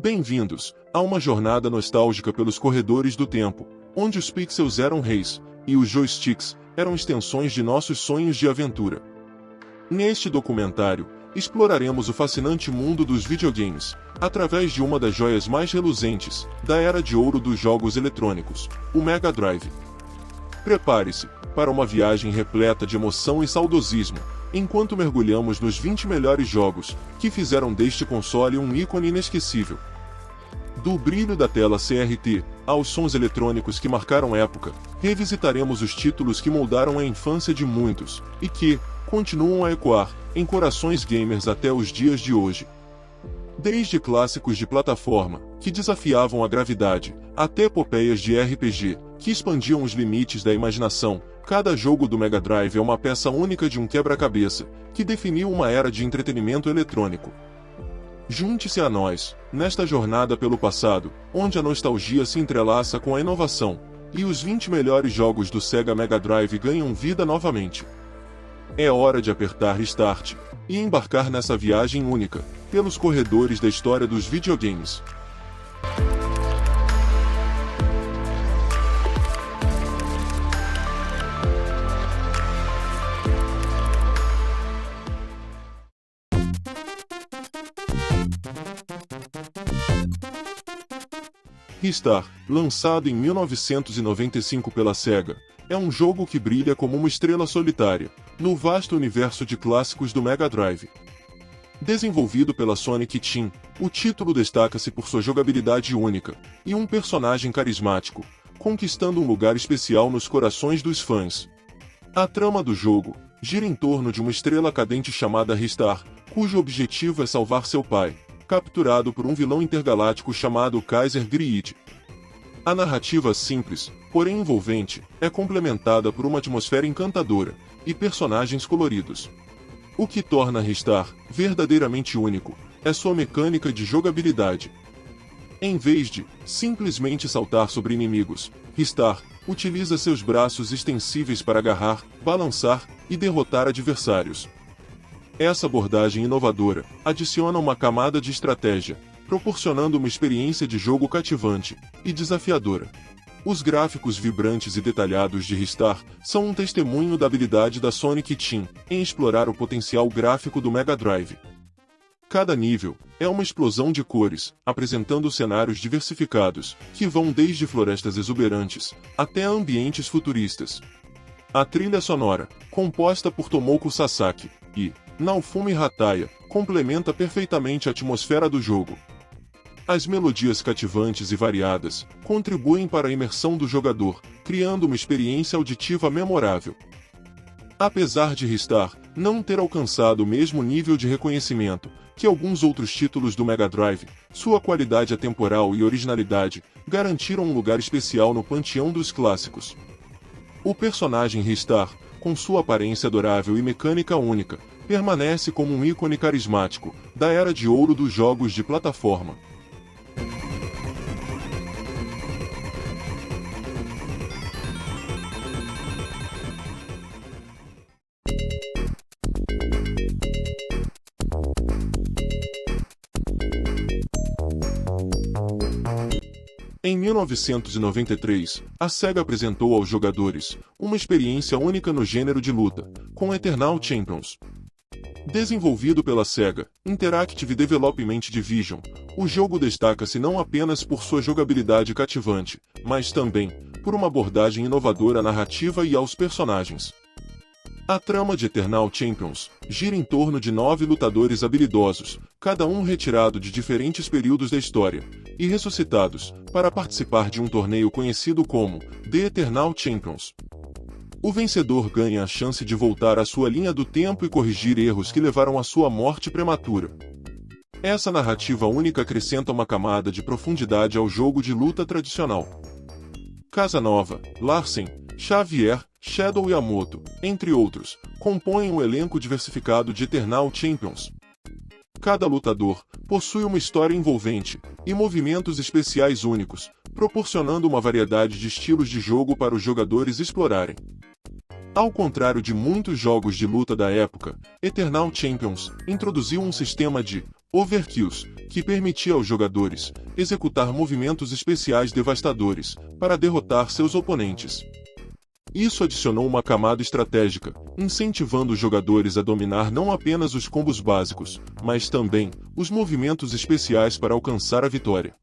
Bem-vindos a uma jornada nostálgica pelos corredores do tempo, onde os pixels eram reis e os joysticks eram extensões de nossos sonhos de aventura. Neste documentário, exploraremos o fascinante mundo dos videogames, através de uma das joias mais reluzentes da era de ouro dos jogos eletrônicos, o Mega Drive. Prepare-se para uma viagem repleta de emoção e saudosismo, enquanto mergulhamos nos 20 melhores jogos que fizeram deste console um ícone inesquecível. Do brilho da tela CRT aos sons eletrônicos que marcaram época, revisitaremos os títulos que moldaram a infância de muitos e que continuam a ecoar em corações gamers até os dias de hoje. Desde clássicos de plataforma, que desafiavam a gravidade, até epopeias de RPG, que expandiam os limites da imaginação, cada jogo do Mega Drive é uma peça única de um quebra-cabeça, que definiu uma era de entretenimento eletrônico. Junte-se a nós, nesta jornada pelo passado, onde a nostalgia se entrelaça com a inovação, e os 20 melhores jogos do Sega Mega Drive ganham vida novamente. É hora de apertar Start e embarcar nessa viagem única, pelos corredores da história dos videogames. Ristar, lançado em 1995 pela Sega, é um jogo que brilha como uma estrela solitária, no vasto universo de clássicos do Mega Drive. Desenvolvido pela Sonic Team, o título destaca-se por sua jogabilidade única e um personagem carismático, conquistando um lugar especial nos corações dos fãs. A trama do jogo gira em torno de uma estrela cadente chamada Ristar, cujo objetivo é salvar seu pai, capturado por um vilão intergaláctico chamado Kaiser Greed. A narrativa simples, porém envolvente, é complementada por uma atmosfera encantadora e personagens coloridos. O que torna Ristar verdadeiramente único é sua mecânica de jogabilidade. Em vez de simplesmente saltar sobre inimigos, Ristar utiliza seus braços extensíveis para agarrar, balançar e derrotar adversários. Essa abordagem inovadora adiciona uma camada de estratégia, proporcionando uma experiência de jogo cativante e desafiadora. Os gráficos vibrantes e detalhados de Ristar são um testemunho da habilidade da Sonic Team em explorar o potencial gráfico do Mega Drive. Cada nível é uma explosão de cores, apresentando cenários diversificados, que vão desde florestas exuberantes até ambientes futuristas. A trilha sonora, composta por Tomoko Sasaki e Naofumi Hataya, complementa perfeitamente a atmosfera do jogo. As melodias cativantes e variadas contribuem para a imersão do jogador, criando uma experiência auditiva memorável. Apesar de Ristar não ter alcançado o mesmo nível de reconhecimento que alguns outros títulos do Mega Drive, sua qualidade atemporal e originalidade garantiram um lugar especial no panteão dos clássicos. O personagem Ristar, com sua aparência adorável e mecânica única, permanece como um ícone carismático da era de ouro dos jogos de plataforma. Em 1993, a Sega apresentou aos jogadores uma experiência única no gênero de luta, com Eternal Champions. Desenvolvido pela Sega Interactive Development Division, o jogo destaca-se não apenas por sua jogabilidade cativante, mas também por uma abordagem inovadora à narrativa e aos personagens. A trama de Eternal Champions gira em torno de 9 lutadores habilidosos, cada um retirado de diferentes períodos da história, e ressuscitados para participar de um torneio conhecido como The Eternal Champions. O vencedor ganha a chance de voltar à sua linha do tempo e corrigir erros que levaram à sua morte prematura. Essa narrativa única acrescenta uma camada de profundidade ao jogo de luta tradicional. Casanova, Larsen, Xavier, Shadow Yamamoto, entre outros, compõem um elenco diversificado de Eternal Champions. Cada lutador possui uma história envolvente e movimentos especiais únicos, proporcionando uma variedade de estilos de jogo para os jogadores explorarem. Ao contrário de muitos jogos de luta da época, Eternal Champions introduziu um sistema de Overkills, que permitia aos jogadores executar movimentos especiais devastadores para derrotar seus oponentes. Isso adicionou uma camada estratégica, incentivando os jogadores a dominar não apenas os combos básicos, mas também os movimentos especiais para alcançar a vitória.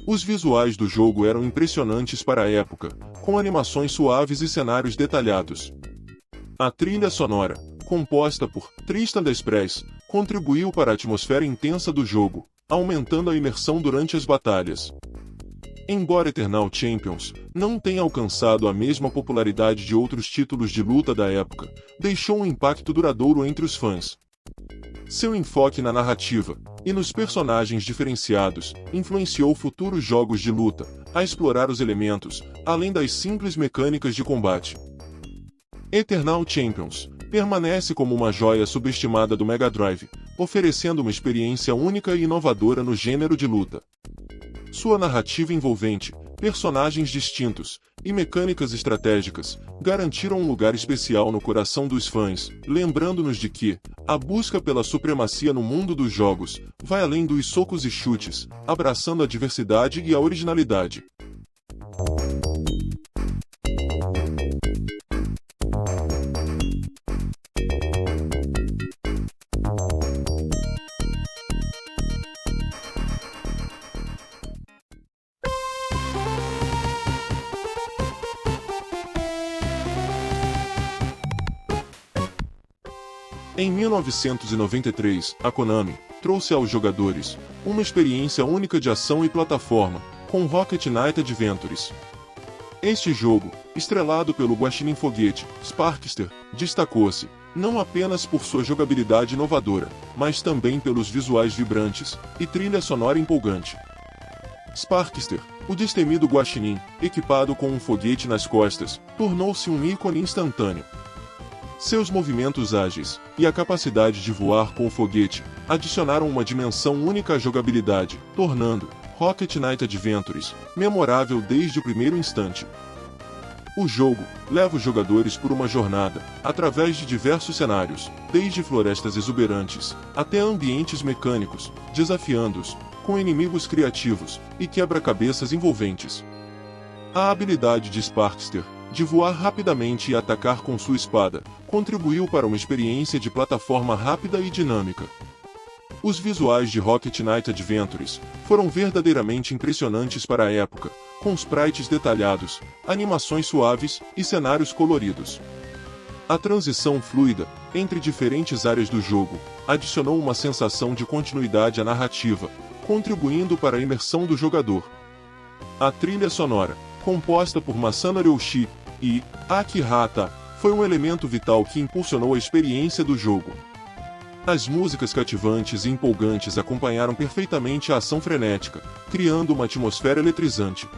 Os visuais do jogo eram impressionantes para a época, com animações suaves e cenários detalhados. A trilha sonora, composta por Tristan Desprez, contribuiu para a atmosfera intensa do jogo, aumentando a imersão durante as batalhas. Embora Eternal Champions não tenha alcançado a mesma popularidade de outros títulos de luta da época, deixou um impacto duradouro entre os fãs. Seu enfoque na narrativa e nos personagens diferenciados influenciou futuros jogos de luta a explorar os elementos, além das simples mecânicas de combate. Eternal Champions permanece como uma joia subestimada do Mega Drive, oferecendo uma experiência única e inovadora no gênero de luta. Sua narrativa envolvente, personagens distintos e mecânicas estratégicas garantiram um lugar especial no coração dos fãs, lembrando-nos de que a busca pela supremacia no mundo dos jogos vai além dos socos e chutes, abraçando a diversidade e a originalidade. Em 1993, a Konami trouxe aos jogadores uma experiência única de ação e plataforma, com Rocket Knight Adventures. Este jogo, estrelado pelo Guaxinim Foguete, Sparkster, destacou-se, não apenas por sua jogabilidade inovadora, mas também pelos visuais vibrantes e trilha sonora empolgante. Sparkster, o destemido guaxinim, equipado com um foguete nas costas, tornou-se um ícone instantâneo. Seus movimentos ágeis e a capacidade de voar com o foguete adicionaram uma dimensão única à jogabilidade, tornando Rocket Knight Adventures memorável desde o primeiro instante. O jogo leva os jogadores por uma jornada, através de diversos cenários, desde florestas exuberantes até ambientes mecânicos, desafiando-os, com inimigos criativos e quebra-cabeças envolventes. A habilidade de Sparkster de voar rapidamente e atacar com sua espada contribuiu para uma experiência de plataforma rápida e dinâmica. Os visuais de Rocket Knight Adventures foram verdadeiramente impressionantes para a época, com sprites detalhados, animações suaves e cenários coloridos. A transição fluida entre diferentes áreas do jogo adicionou uma sensação de continuidade à narrativa, contribuindo para a imersão do jogador. A trilha sonora, composta por Masanori Oshii e Akihata, foi um elemento vital que impulsionou a experiência do jogo. As músicas cativantes e empolgantes acompanharam perfeitamente a ação frenética, criando uma atmosfera eletrizante.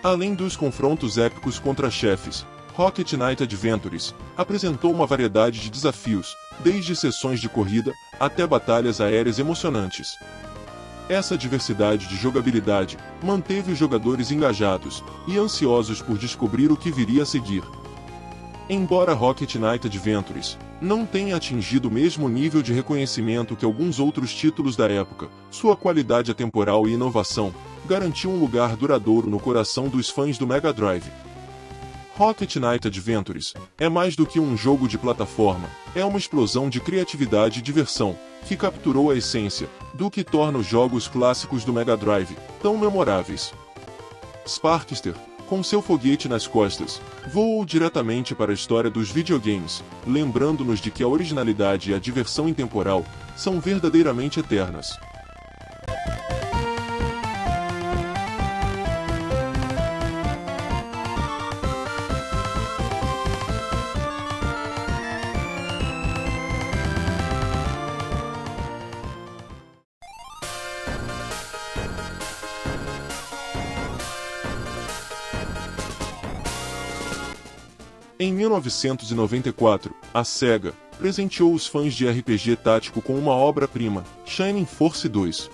Além dos confrontos épicos contra chefes, Rocket Knight Adventures apresentou uma variedade de desafios, desde sessões de corrida até batalhas aéreas emocionantes. Essa diversidade de jogabilidade manteve os jogadores engajados e ansiosos por descobrir o que viria a seguir. Embora Rocket Knight Adventures não tenha atingido o mesmo nível de reconhecimento que alguns outros títulos da época, sua qualidade atemporal e inovação garantiu um lugar duradouro no coração dos fãs do Mega Drive. Rocket Knight Adventures é mais do que um jogo de plataforma, é uma explosão de criatividade e diversão, que capturou a essência do que torna os jogos clássicos do Mega Drive tão memoráveis. Sparkster, com seu foguete nas costas, voou diretamente para a história dos videogames, lembrando-nos de que a originalidade e a diversão intemporal são verdadeiramente eternas. Em 1994, a Sega presenteou os fãs de RPG tático com uma obra-prima, Shining Force 2.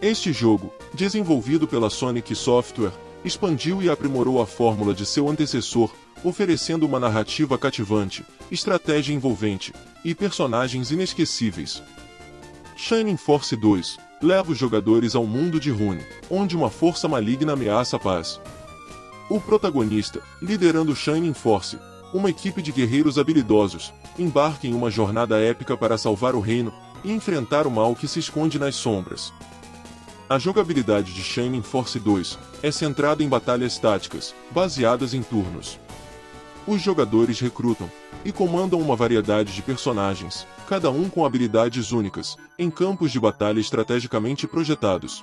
Este jogo, desenvolvido pela Sonic Software, expandiu e aprimorou a fórmula de seu antecessor, oferecendo uma narrativa cativante, estratégia envolvente e personagens inesquecíveis. Shining Force 2 leva os jogadores ao mundo de Rune, onde uma força maligna ameaça a paz. O protagonista, liderando Shining Force, uma equipe de guerreiros habilidosos, embarca em uma jornada épica para salvar o reino e enfrentar o mal que se esconde nas sombras. A jogabilidade de Shining Force 2 é centrada em batalhas táticas, baseadas em turnos. Os jogadores recrutam e comandam uma variedade de personagens, cada um com habilidades únicas, em campos de batalha estrategicamente projetados.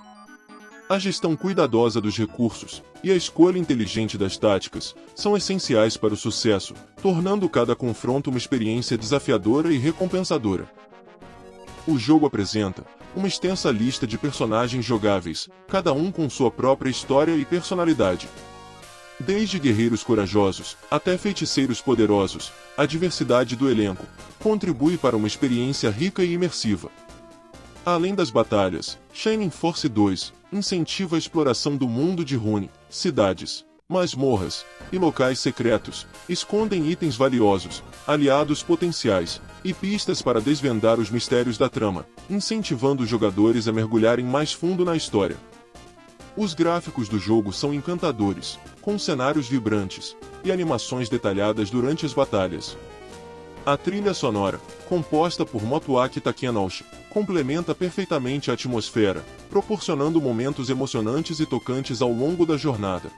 A gestão cuidadosa dos recursos e a escolha inteligente das táticas são essenciais para o sucesso, tornando cada confronto uma experiência desafiadora e recompensadora. O jogo apresenta uma extensa lista de personagens jogáveis, cada um com sua própria história e personalidade. Desde guerreiros corajosos até feiticeiros poderosos, a diversidade do elenco contribui para uma experiência rica e imersiva. Além das batalhas, Shining Force 2 incentiva a exploração do mundo de Rune. Cidades, masmorras e locais secretos escondem itens valiosos, aliados potenciais e pistas para desvendar os mistérios da trama, incentivando os jogadores a mergulharem mais fundo na história. Os gráficos do jogo são encantadores, com cenários vibrantes e animações detalhadas durante as batalhas. A trilha sonora, composta por Motoaki Takenouchi, complementa perfeitamente a atmosfera, proporcionando momentos emocionantes e tocantes ao longo da jornada.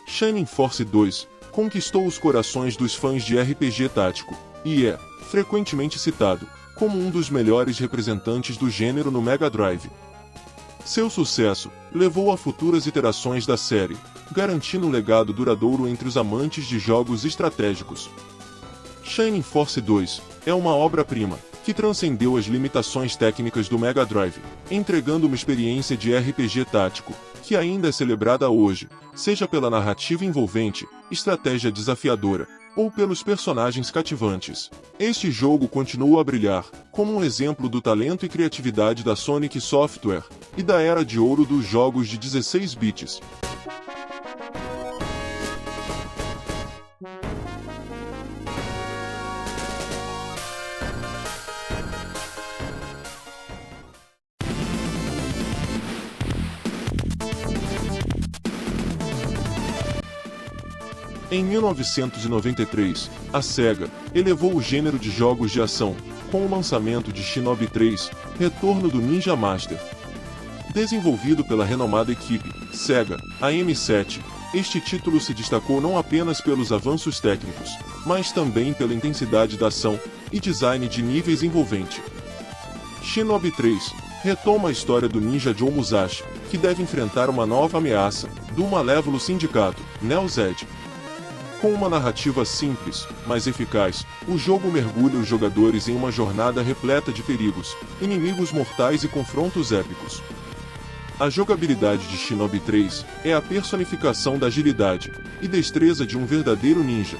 Shining Force 2 conquistou os corações dos fãs de RPG tático, e é, frequentemente citado, como um dos melhores representantes do gênero no Mega Drive. Seu sucesso levou a futuras iterações da série, garantindo um legado duradouro entre os amantes de jogos estratégicos. Shining Force 2 é uma obra-prima que transcendeu as limitações técnicas do Mega Drive, entregando uma experiência de RPG tático que ainda é celebrada hoje, seja pela narrativa envolvente, estratégia desafiadora, ou pelos personagens cativantes. Este jogo continua a brilhar como um exemplo do talento e criatividade da Sonic Software e da era de ouro dos jogos de 16 bits. Em 1993, a SEGA elevou o gênero de jogos de ação, com o lançamento de Shinobi 3, Retorno do Ninja Master. Desenvolvido pela renomada equipe SEGA AM7, este título se destacou não apenas pelos avanços técnicos, mas também pela intensidade da ação e design de níveis envolvente. Shinobi 3 retoma a história do ninja Joe Musashi, que deve enfrentar uma nova ameaça, do malévolo sindicato, Neo Zed. Com uma narrativa simples, mas eficaz, o jogo mergulha os jogadores em uma jornada repleta de perigos, inimigos mortais e confrontos épicos. A jogabilidade de Shinobi 3 é a personificação da agilidade e destreza de um verdadeiro ninja.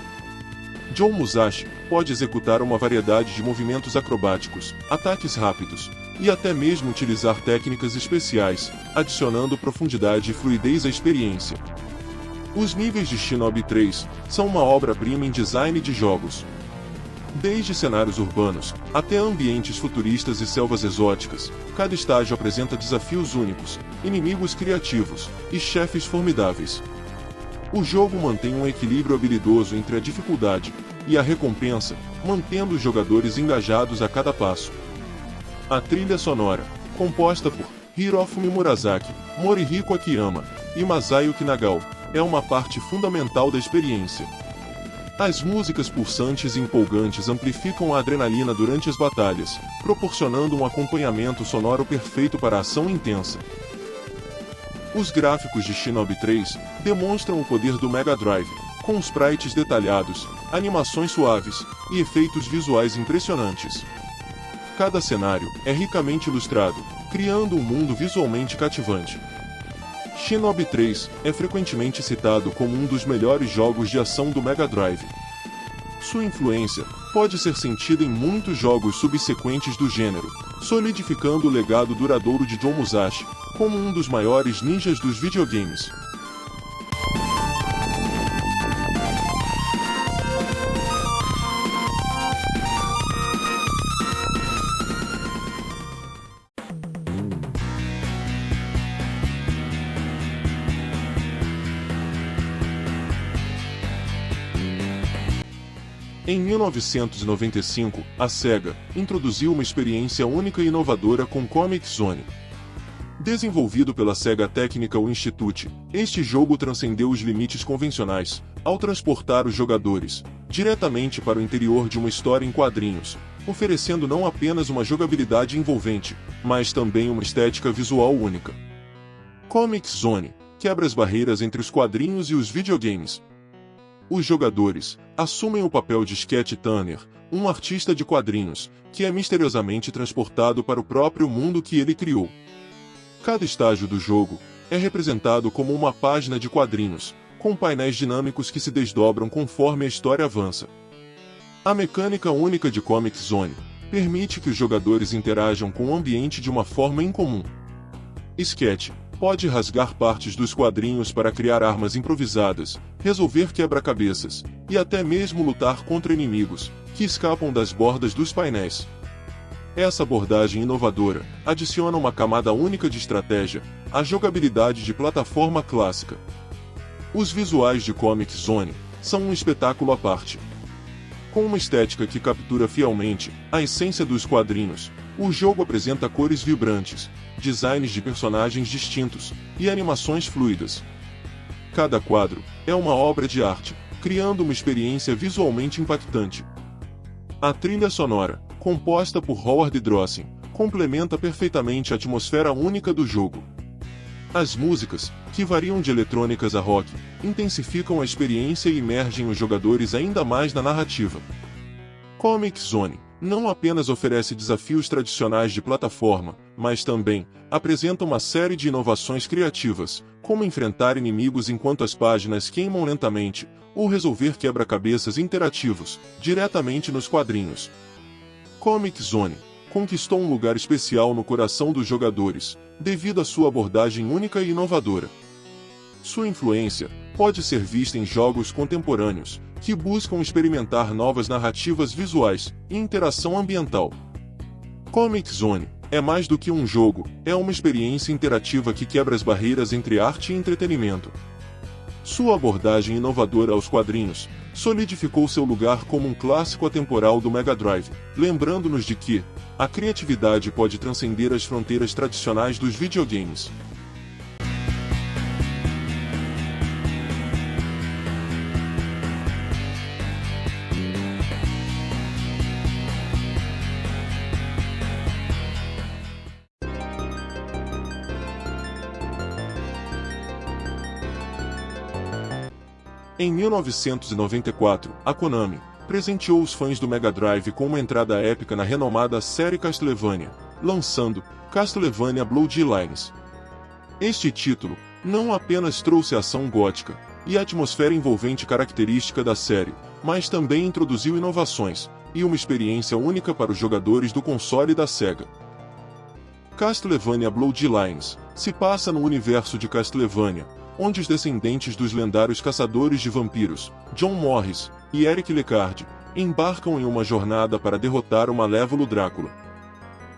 Joe Musashi pode executar uma variedade de movimentos acrobáticos, ataques rápidos, e até mesmo utilizar técnicas especiais, adicionando profundidade e fluidez à experiência. Os níveis de Shinobi 3 são uma obra-prima em design de jogos. Desde cenários urbanos até ambientes futuristas e selvas exóticas, cada estágio apresenta desafios únicos, inimigos criativos e chefes formidáveis. O jogo mantém um equilíbrio habilidoso entre a dificuldade e a recompensa, mantendo os jogadores engajados a cada passo. A trilha sonora, composta por Hirofumi Murasaki, Morihiko Akiyama e Masayuki Nagao, é uma parte fundamental da experiência. As músicas pulsantes e empolgantes amplificam a adrenalina durante as batalhas, proporcionando um acompanhamento sonoro perfeito para a ação intensa. Os gráficos de Shinobi 3 demonstram o poder do Mega Drive, com sprites detalhados, animações suaves e efeitos visuais impressionantes. Cada cenário é ricamente ilustrado, criando um mundo visualmente cativante. Shinobi 3 é frequentemente citado como um dos melhores jogos de ação do Mega Drive. Sua influência pode ser sentida em muitos jogos subsequentes do gênero, solidificando o legado duradouro de Joe Musashi como um dos maiores ninjas dos videogames. Em 1995, a Sega introduziu uma experiência única e inovadora com Comix Zone. Desenvolvido pela Sega Technical Institute, este jogo transcendeu os limites convencionais, ao transportar os jogadores diretamente para o interior de uma história em quadrinhos, oferecendo não apenas uma jogabilidade envolvente, mas também uma estética visual única. Comix Zone quebra as barreiras entre os quadrinhos e os videogames. Os jogadores assumem o papel de Scott Tanner, um artista de quadrinhos, que é misteriosamente transportado para o próprio mundo que ele criou. Cada estágio do jogo é representado como uma página de quadrinhos, com painéis dinâmicos que se desdobram conforme a história avança. A mecânica única de Comix Zone permite que os jogadores interajam com o ambiente de uma forma incomum. Scott pode rasgar partes dos quadrinhos para criar armas improvisadas, resolver quebra-cabeças, e até mesmo lutar contra inimigos, que escapam das bordas dos painéis. Essa abordagem inovadora adiciona uma camada única de estratégia à jogabilidade de plataforma clássica. Os visuais de Comix Zone são um espetáculo à parte. Com uma estética que captura fielmente a essência dos quadrinhos, o jogo apresenta cores vibrantes, designs de personagens distintos e animações fluidas. Cada quadro é uma obra de arte, criando uma experiência visualmente impactante. A trilha sonora, composta por Howard Drossen, complementa perfeitamente a atmosfera única do jogo. As músicas, que variam de eletrônicas a rock, intensificam a experiência e imergem os jogadores ainda mais na narrativa. Comix Zone não apenas oferece desafios tradicionais de plataforma, mas também apresenta uma série de inovações criativas, como enfrentar inimigos enquanto as páginas queimam lentamente, ou resolver quebra-cabeças interativos, diretamente nos quadrinhos. Comix Zone conquistou um lugar especial no coração dos jogadores, devido à sua abordagem única e inovadora. Sua influência pode ser vista em jogos contemporâneos, que buscam experimentar novas narrativas visuais e interação ambiental. Comix Zone é mais do que um jogo, é uma experiência interativa que quebra as barreiras entre arte e entretenimento. Sua abordagem inovadora aos quadrinhos solidificou seu lugar como um clássico atemporal do Mega Drive, lembrando-nos de que a criatividade pode transcender as fronteiras tradicionais dos videogames. Em 1994, a Konami presenteou os fãs do Mega Drive com uma entrada épica na renomada série Castlevania, lançando Castlevania Bloodlines. Este título não apenas trouxe a ação gótica e a atmosfera envolvente característica da série, mas também introduziu inovações e uma experiência única para os jogadores do console da Sega. Castlevania Bloodlines se passa no universo de Castlevania, onde os descendentes dos lendários caçadores de vampiros, John Morris e Eric Lecarde, embarcam em uma jornada para derrotar o malévolo Drácula.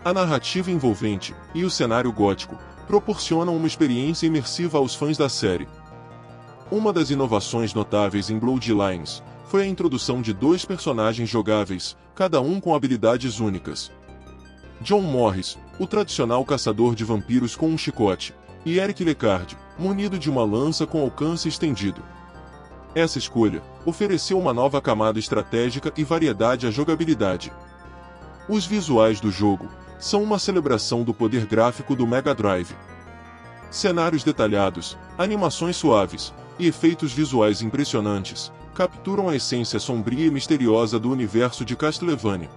A narrativa envolvente e o cenário gótico proporcionam uma experiência imersiva aos fãs da série. Uma das inovações notáveis em Bloodlines foi a introdução de dois personagens jogáveis, cada um com habilidades únicas. John Morris, o tradicional caçador de vampiros com um chicote, e Eric Lecarde, munido de uma lança com alcance estendido. Essa escolha ofereceu uma nova camada estratégica e variedade à jogabilidade. Os visuais do jogo são uma celebração do poder gráfico do Mega Drive. Cenários detalhados, animações suaves e efeitos visuais impressionantes capturam a essência sombria e misteriosa do universo de Castlevania.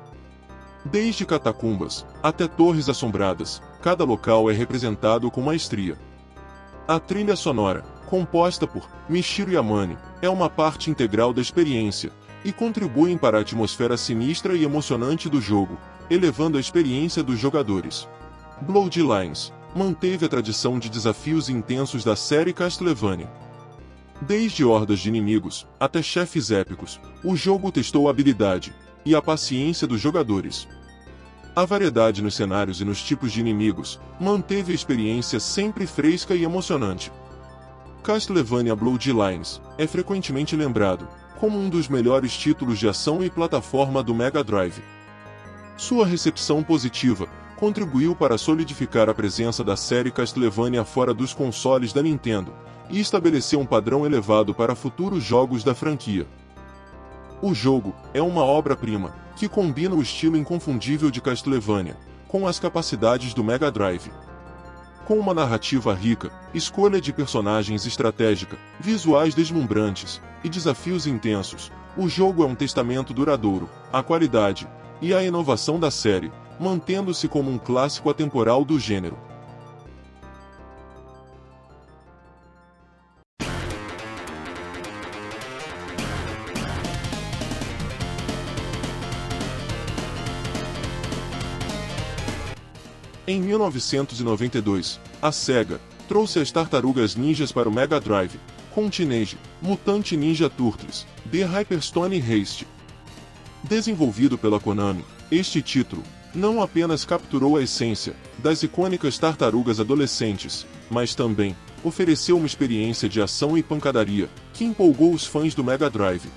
Desde catacumbas até torres assombradas, cada local é representado com maestria. A trilha sonora, composta por Michiru Yamane, é uma parte integral da experiência, e contribuem para a atmosfera sinistra e emocionante do jogo, elevando a experiência dos jogadores. Bloodlines manteve a tradição de desafios intensos da série Castlevania. Desde hordas de inimigos até chefes épicos, o jogo testou a habilidade e a paciência dos jogadores. A variedade nos cenários e nos tipos de inimigos manteve a experiência sempre fresca e emocionante. Castlevania Bloodlines é frequentemente lembrado como um dos melhores títulos de ação e plataforma do Mega Drive. Sua recepção positiva contribuiu para solidificar a presença da série Castlevania fora dos consoles da Nintendo e estabeleceu um padrão elevado para futuros jogos da franquia. O jogo é uma obra-prima que combina o estilo inconfundível de Castlevania com as capacidades do Mega Drive. Com uma narrativa rica, escolha de personagens estratégica, visuais deslumbrantes e desafios intensos, o jogo é um testamento duradouro à qualidade e à inovação da série, mantendo-se como um clássico atemporal do gênero. Em 1992, a Sega trouxe as Tartarugas Ninjas para o Mega Drive, com Teenage Mutant Ninja Turtles: The Hyperstone Heist. Desenvolvido pela Konami, este título não apenas capturou a essência das icônicas tartarugas adolescentes, mas também ofereceu uma experiência de ação e pancadaria que empolgou os fãs do Mega Drive.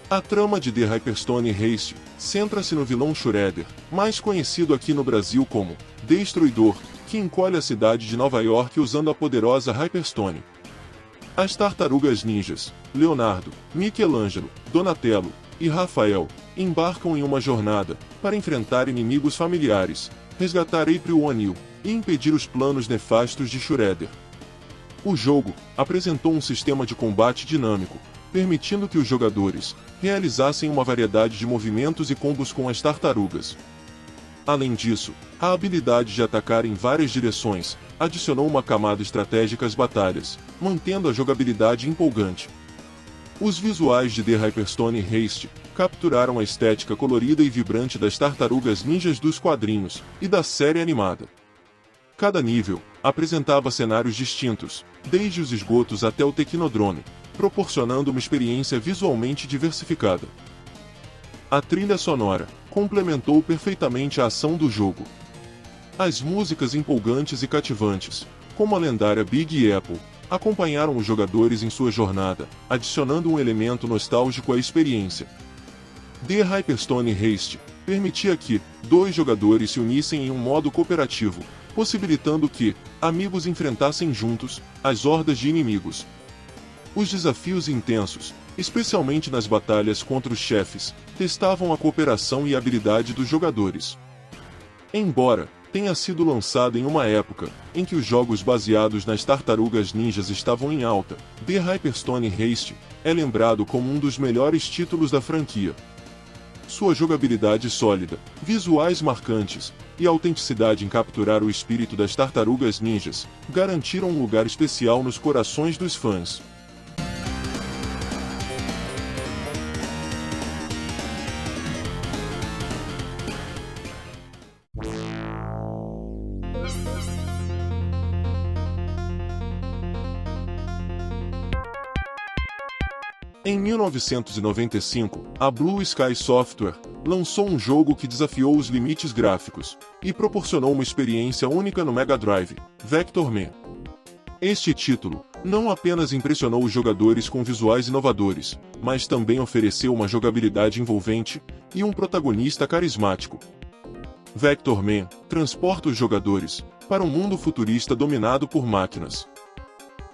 A trama de The Hyperstone Heist centra-se no vilão Shredder, mais conhecido aqui no Brasil como Destruidor, que encolhe a cidade de Nova York usando a poderosa Hyperstone. As tartarugas ninjas, Leonardo, Michelangelo, Donatello e Rafael, embarcam em uma jornada para enfrentar inimigos familiares, resgatar April O'Neil e impedir os planos nefastos de Shredder. O jogo apresentou um sistema de combate dinâmico, permitindo que os jogadores realizassem uma variedade de movimentos e combos com as tartarugas. Além disso, a habilidade de atacar em várias direções adicionou uma camada estratégica às batalhas, mantendo a jogabilidade empolgante. Os visuais de The Hyperstone Heist capturaram a estética colorida e vibrante das tartarugas ninjas dos quadrinhos e da série animada. Cada nível apresentava cenários distintos, desde os esgotos até o Technodrome, proporcionando uma experiência visualmente diversificada. A trilha sonora complementou perfeitamente a ação do jogo. As músicas empolgantes e cativantes, como a lendária Big Apple, acompanharam os jogadores em sua jornada, adicionando um elemento nostálgico à experiência. The Hyperstone Heist permitia que dois jogadores se unissem em um modo cooperativo, possibilitando que amigos enfrentassem juntos as hordas de inimigos. Os desafios intensos, especialmente nas batalhas contra os chefes, testavam a cooperação e a habilidade dos jogadores. Embora tenha sido lançado em uma época em que os jogos baseados nas tartarugas ninjas estavam em alta, The Hyperstone Heist é lembrado como um dos melhores títulos da franquia. Sua jogabilidade sólida, visuais marcantes e a autenticidade em capturar o espírito das tartarugas ninjas garantiram um lugar especial nos corações dos fãs. Em 1995, a Blue Sky Software lançou um jogo que desafiou os limites gráficos e proporcionou uma experiência única no Mega Drive, Vector Man. Este título não apenas impressionou os jogadores com visuais inovadores, mas também ofereceu uma jogabilidade envolvente e um protagonista carismático. Vector Man transporta os jogadores para um mundo futurista dominado por máquinas.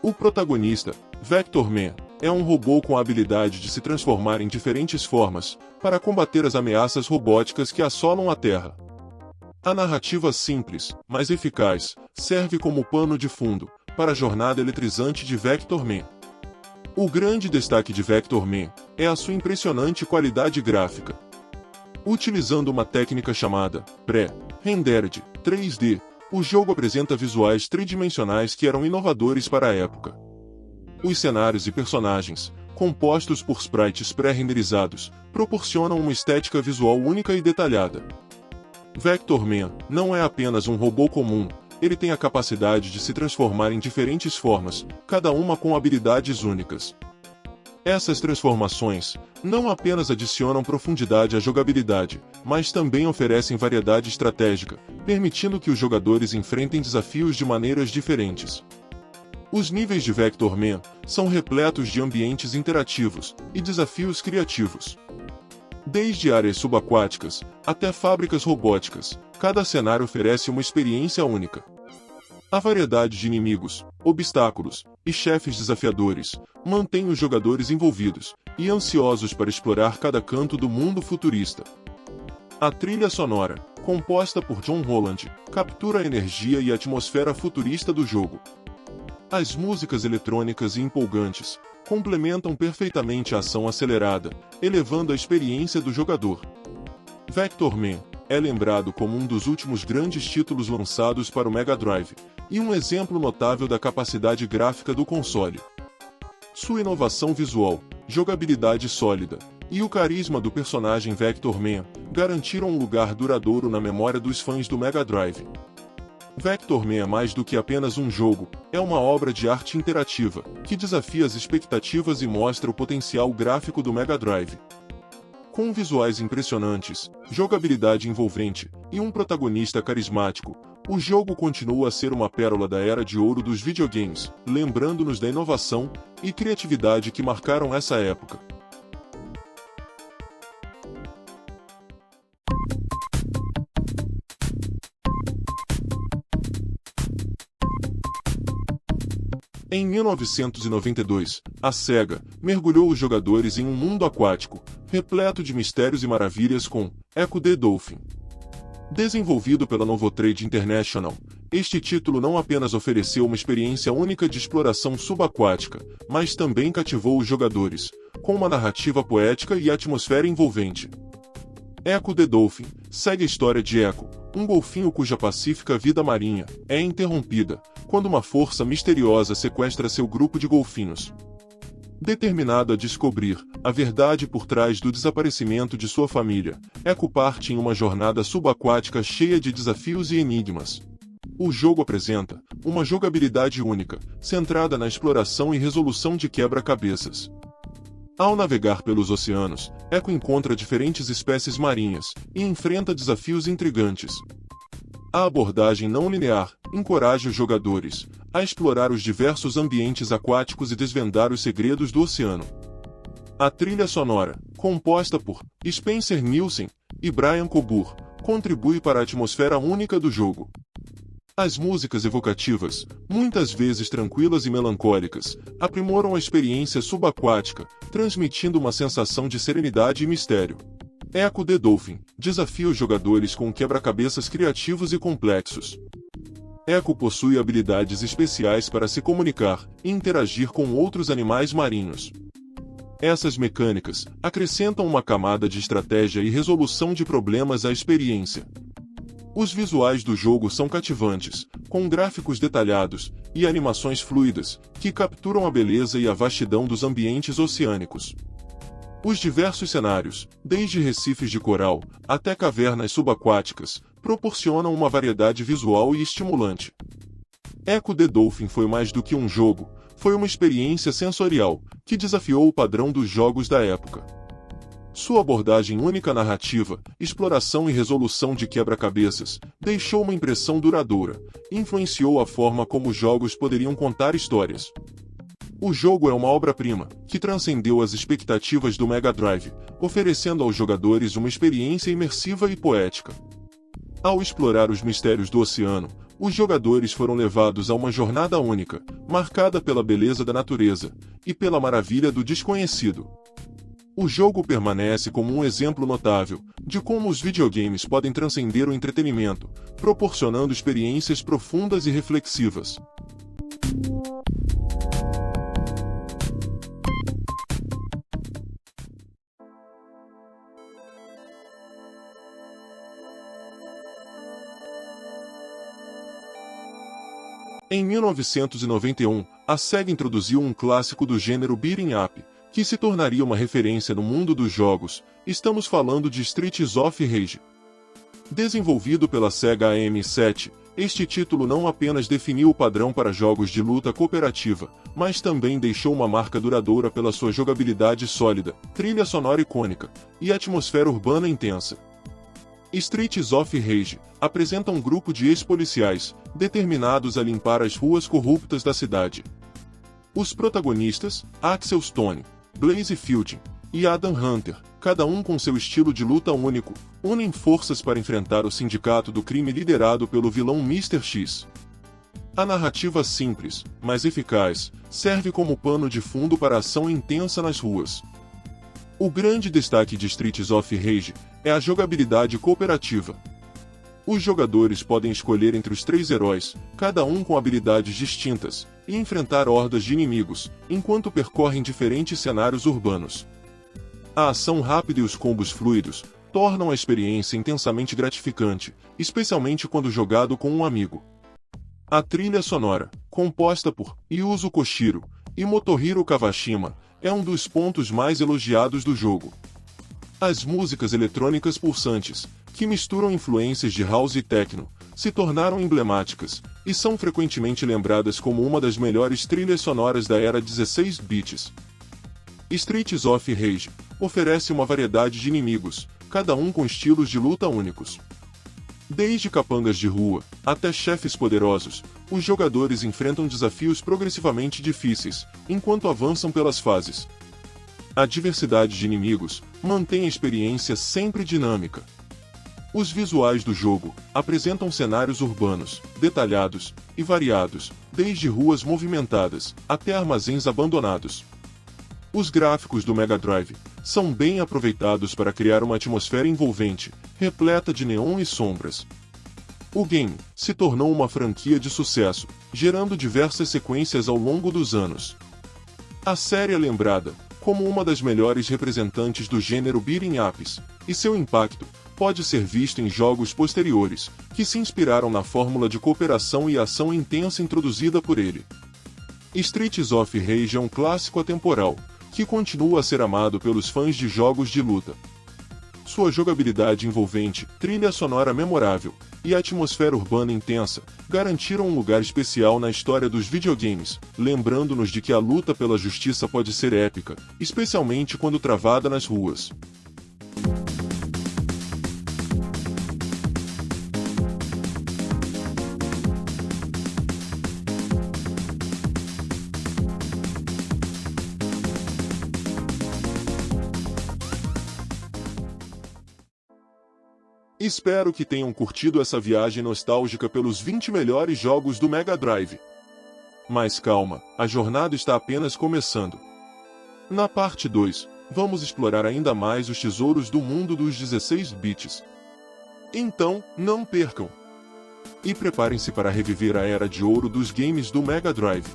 O protagonista, Vector Man, é um robô com a habilidade de se transformar em diferentes formas para combater as ameaças robóticas que assolam a Terra. A narrativa simples, mas eficaz, serve como pano de fundo para a jornada eletrizante de Vector Man. O grande destaque de Vector Man é a sua impressionante qualidade gráfica. Utilizando uma técnica chamada Pre-Rendered 3D, o jogo apresenta visuais tridimensionais que eram inovadores para a época. Os cenários e personagens, compostos por sprites pré-renderizados, proporcionam uma estética visual única e detalhada. Vector Man não é apenas um robô comum, ele tem a capacidade de se transformar em diferentes formas, cada uma com habilidades únicas. Essas transformações não apenas adicionam profundidade à jogabilidade, mas também oferecem variedade estratégica, permitindo que os jogadores enfrentem desafios de maneiras diferentes. Os níveis de Vector Man são repletos de ambientes interativos e desafios criativos. Desde áreas subaquáticas até fábricas robóticas, cada cenário oferece uma experiência única. A variedade de inimigos, obstáculos e chefes desafiadores mantém os jogadores envolvidos e ansiosos para explorar cada canto do mundo futurista. A trilha sonora, composta por John Holland, captura a energia e a atmosfera futurista do jogo. As músicas eletrônicas e empolgantes complementam perfeitamente a ação acelerada, elevando a experiência do jogador. Vector Man é lembrado como um dos últimos grandes títulos lançados para o Mega Drive, e um exemplo notável da capacidade gráfica do console. Sua inovação visual, jogabilidade sólida e o carisma do personagem Vector Man garantiram um lugar duradouro na memória dos fãs do Mega Drive. Vector Man é mais do que apenas um jogo, é uma obra de arte interativa, que desafia as expectativas e mostra o potencial gráfico do Mega Drive. Com visuais impressionantes, jogabilidade envolvente e um protagonista carismático, o jogo continua a ser uma pérola da era de ouro dos videogames, lembrando-nos da inovação e criatividade que marcaram essa época. Em 1992, a SEGA mergulhou os jogadores em um mundo aquático, repleto de mistérios e maravilhas com Echo the Dolphin. Desenvolvido pela Novotrade International, este título não apenas ofereceu uma experiência única de exploração subaquática, mas também cativou os jogadores, com uma narrativa poética e atmosfera envolvente. Echo the Dolphin segue a história de Echo, um golfinho cuja pacífica vida marinha é interrompida quando uma força misteriosa sequestra seu grupo de golfinhos. Determinado a descobrir a verdade por trás do desaparecimento de sua família, Echo parte em uma jornada subaquática cheia de desafios e enigmas. O jogo apresenta uma jogabilidade única, centrada na exploração e resolução de quebra-cabeças. Ao navegar pelos oceanos, Echo encontra diferentes espécies marinhas e enfrenta desafios intrigantes. A abordagem não linear encoraja os jogadores a explorar os diversos ambientes aquáticos e desvendar os segredos do oceano. A trilha sonora, composta por Spencer Nielsen e Brian Cobour, contribui para a atmosfera única do jogo. As músicas evocativas, muitas vezes tranquilas e melancólicas, aprimoram a experiência subaquática, transmitindo uma sensação de serenidade e mistério. Echo the Dolphin desafia os jogadores com quebra-cabeças criativos e complexos. Echo possui habilidades especiais para se comunicar e interagir com outros animais marinhos. Essas mecânicas acrescentam uma camada de estratégia e resolução de problemas à experiência. Os visuais do jogo são cativantes, com gráficos detalhados e animações fluidas, que capturam a beleza e a vastidão dos ambientes oceânicos. Os diversos cenários, desde recifes de coral até cavernas subaquáticas, proporcionam uma variedade visual e estimulante. Echo the Dolphin foi mais do que um jogo, foi uma experiência sensorial, que desafiou o padrão dos jogos da época. Sua abordagem única narrativa, exploração e resolução de quebra-cabeças, deixou uma impressão duradoura, influenciou a forma como os jogos poderiam contar histórias. O jogo é uma obra-prima, que transcendeu as expectativas do Mega Drive, oferecendo aos jogadores uma experiência imersiva e poética. Ao explorar os mistérios do oceano, os jogadores foram levados a uma jornada única, marcada pela beleza da natureza e pela maravilha do desconhecido. O jogo permanece como um exemplo notável de como os videogames podem transcender o entretenimento, proporcionando experiências profundas e reflexivas. Em 1991, a SEGA introduziu um clássico do gênero beat'em up, que se tornaria uma referência no mundo dos jogos. Estamos falando de Streets of Rage. Desenvolvido pela SEGA AM7, este título não apenas definiu o padrão para jogos de luta cooperativa, mas também deixou uma marca duradoura pela sua jogabilidade sólida, trilha sonora icônica e atmosfera urbana intensa. Streets of Rage apresenta um grupo de ex-policiais, determinados a limpar as ruas corruptas da cidade. Os protagonistas, Axel Stone, Blaze Fielding e Adam Hunter, cada um com seu estilo de luta único, unem forças para enfrentar o sindicato do crime liderado pelo vilão Mr. X. A narrativa simples, mas eficaz, serve como pano de fundo para a ação intensa nas ruas. O grande destaque de Streets of Rage é a jogabilidade cooperativa. Os jogadores podem escolher entre os 3 heróis, cada um com habilidades distintas, e enfrentar hordas de inimigos, enquanto percorrem diferentes cenários urbanos. A ação rápida e os combos fluidos tornam a experiência intensamente gratificante, especialmente quando jogado com um amigo. A trilha sonora, composta por Yuzo Koshiro e Motohiro Kawashima, é um dos pontos mais elogiados do jogo. As músicas eletrônicas pulsantes, que misturam influências de house e techno, se tornaram emblemáticas, e são frequentemente lembradas como uma das melhores trilhas sonoras da era 16 bits. Streets of Rage oferece uma variedade de inimigos, cada um com estilos de luta únicos. Desde capangas de rua até chefes poderosos, os jogadores enfrentam desafios progressivamente difíceis, enquanto avançam pelas fases. A diversidade de inimigos mantém a experiência sempre dinâmica. Os visuais do jogo apresentam cenários urbanos, detalhados e variados, desde ruas movimentadas até armazéns abandonados. Os gráficos do Mega Drive são bem aproveitados para criar uma atmosfera envolvente, repleta de neon e sombras. O game se tornou uma franquia de sucesso, gerando diversas sequências ao longo dos anos. A série é lembrada como uma das melhores representantes do gênero beat'em ups, e seu impacto pode ser visto em jogos posteriores, que se inspiraram na fórmula de cooperação e ação intensa introduzida por ele. Streets of Rage é um clássico atemporal, que continua a ser amado pelos fãs de jogos de luta. Sua jogabilidade envolvente, trilha sonora memorável e atmosfera urbana intensa garantiram um lugar especial na história dos videogames, lembrando-nos de que a luta pela justiça pode ser épica, especialmente quando travada nas ruas. Espero que tenham curtido essa viagem nostálgica pelos 20 melhores jogos do Mega Drive. Mas calma, a jornada está apenas começando. Na parte 2, vamos explorar ainda mais os tesouros do mundo dos 16 bits. Então, não percam! E preparem-se para reviver a era de ouro dos games do Mega Drive.